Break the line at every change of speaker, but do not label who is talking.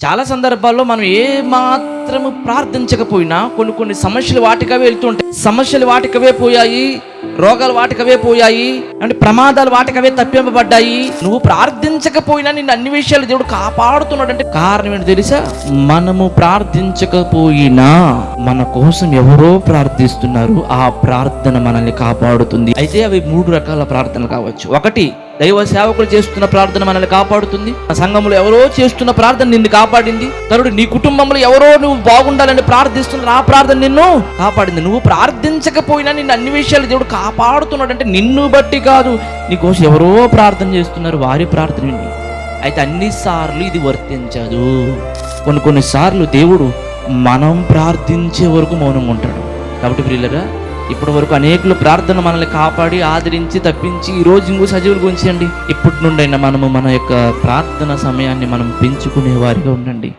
చాలా సందర్భాల్లో మనం ఏ మాత్రము ప్రార్థించకపోయినా కొన్ని సమస్యలు వాటికవే వెళ్తుంటాయి. సమస్యలు వాటికవే పోయాయి, రోగాలు వాటికవే పోయాయి, అంటే ప్రమాదాలు వాటికవే తప్పింపబడ్డాయి. నువ్వు ప్రార్థించకపోయినా నిన్ను అన్ని విషయాలు దేవుడు కాపాడుతున్నాడు. అంటే కారణం ఏంటి తెలుసా? మనము ప్రార్థించకపోయినా మన కోసం ఎవరో ప్రార్థిస్తున్నారు. ఆ ప్రార్థన మనల్ని కాపాడుతుంది. అయితే అవి 3 రకాల ప్రార్థనలు కావచ్చు. ఒకటి, దైవ సేవకులు చేస్తున్న ప్రార్థన మనల్ని కాపాడుతుంది. సంఘంలో ఎవరో చేస్తున్న ప్రార్థన నిన్ను కాపాడింది. తరుడు నీ కుటుంబంలో ఎవరో నువ్వు బాగుండాలని ప్రార్థిస్తున్నారు, ఆ ప్రార్థన నిన్ను కాపాడింది. నువ్వు ప్రార్థించకపోయినా నిన్ను అన్ని విషయాలు దేవుడు కాపాడుతున్నాడు. అంటే నిన్ను బట్టి కాదు, నీకోసం ఎవరో ప్రార్థన చేస్తున్నారు, వారి ప్రార్థన విని. అయితే అన్నిసార్లు ఇది వర్తించదు. కొన్నిసార్లు దేవుడు మనం ప్రార్థించే వరకు మౌనంగా ఉంటాడు. కాబట్టి ప్రియులరా, ఇప్పటి వరకు అనేకులు ప్రార్థన మనల్ని కాపాడి ఆదరించి తప్పించి ఈ రోజు ఇంకో సజీవులు గుంచండి. ఇప్పటి నుండైనా మనము మన యొక్క ప్రార్థన సమయాన్ని మనం పెంచుకునే వారిగా ఉండండి.